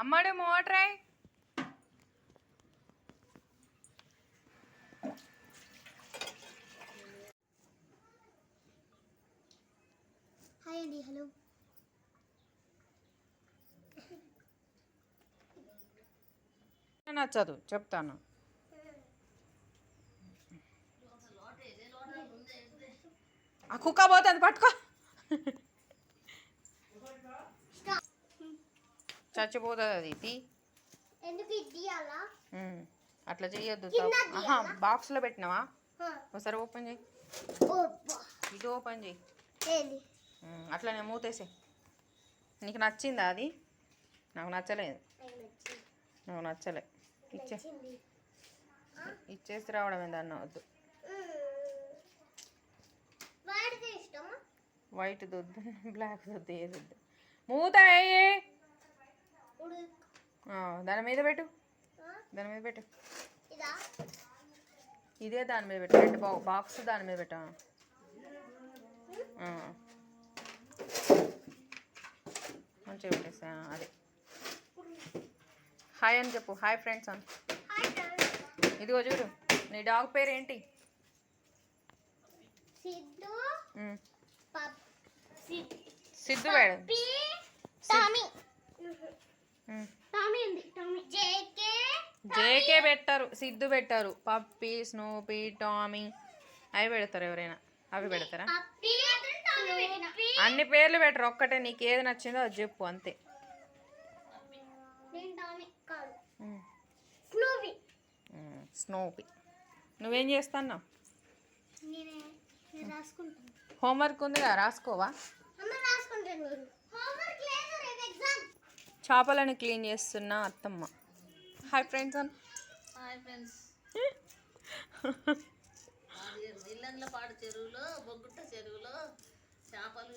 అమ్మడు మోటరాయ్ హాయ్ అండి. హలో. నచ్చదు చెప్తాను. ఆ కుక్క పోతుంది పట్టుకో. చచ్చిపోతుంది అది. ఎందుకు ఇయ్యాలా? అట్లా చెయ్యొద్దు. బాక్స్లో పెట్టినావా? ఒకసారి ఓపెన్ చేయి. ఇది ఓపెన్ చేయి. అట్లనే మూతేసే. నీకు నచ్చిందా అది? నాకు నచ్చలేదు. నాకు నచ్చలే. ఇచ్చేసి రావడం ఏందన్న వద్దు. వైట్ దొద్దు, బ్లాక్ దొద్దు, ఏది వద్దు. మూత దాని మీద పెట్టు. దాని మీద పెట్టు. ఇదే దాని మీద పెట్టు. రెండు బాక్స్ దాని మీద పెట్టా. మంచిగా పెట్టేసా. అదే హాయ్ అని చెప్పు. హాయ్ ఫ్రెండ్స్ అని. ఇదిగో చూడు, నీ డాగ్ పేరు ఏంటి? సిద్ధు వేడు. జేకే పెట్టారు, సిద్ధు పెట్టారు. పప్పి, స్నూపీ, టామీ అవి పెడతారు. ఎవరైనా అవి పెడతారా? అన్ని పేర్లు పెట్టరు. ఒక్కటే నీకు ఏది నచ్చిందో అది చెప్పు అంతే. స్నూపీ. నువ్వేం చేస్తున్నావు? హోంవర్క్ ఉందిగా, రాసుకోవా? చేపలను క్లీన్ చేస్తున్నా అత్తమ్మ. హాయ్ ఫ్రెండ్స్ అని. Hi friends. ఇల్లంలో పాడు చెరువులో, బొగ్గుట్ట చెరువులో చేపలు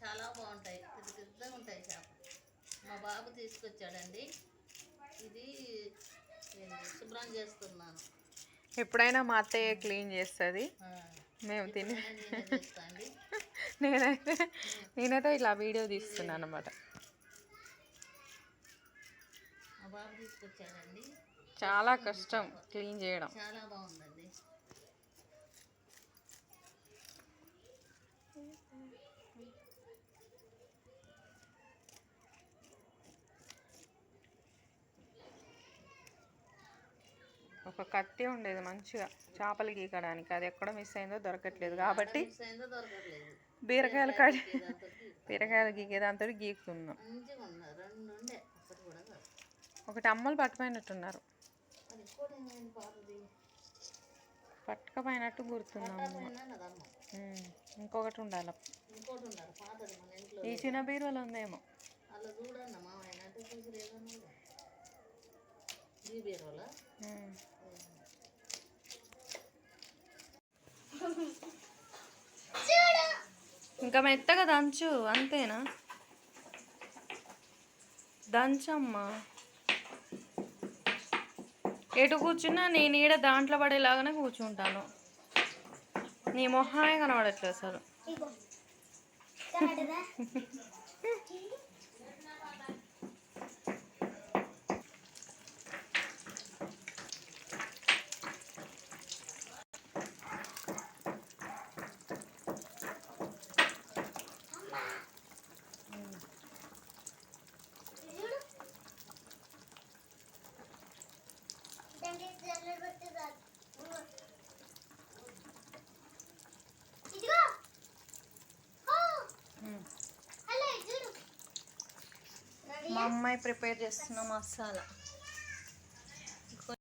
చాలా బాగుంటాయి. పెద్ద పెద్దగా ఉంటాయి చేపలు. మా బాబు తీసుకొచ్చాడండి. ఇది శుభ్రం చేస్తున్నాను. ఎప్పుడైనా మా అత్తయ్య క్లీన్ చేస్తుంది, మేము తిని. నేనైతే ఇలా వీడియో తీస్తున్నాను అన్నమాట. మా బాబు తీసుకొచ్చాడండి. చాలా కష్టం క్లీన్ చేయడం. చాలా బాగుందండి. ఒక కత్తి ఉండేది మంచిగా చేపలు గీకడానికి, అది ఎక్కడ మిస్ అయిందో దొరకట్లేదు. కాబట్టి బీరకాయలు గీకేదాంతో గీకుతున్నాం. ఒకటి అమ్మలు పట్టుపోయినట్టున్నారు, పట్టుకపోయినట్టు గుర్తున్నాం. ఇంకొకటి ఉండాలి. ఈ చిన్న బీరువలో ఉందేమో. ఇంకా మెత్తగా దంచు, అంతేనా? దంచమ్మా. ఎటు కూర్చున్నా నేను ఈడ దాంట్లో పడేలాగానే కూర్చుంటాను. నీ మొహమే కనబడట్లేదు అసలు. మా అమ్మాయి ప్రిపేర్ చేస్తున్న మసాలా.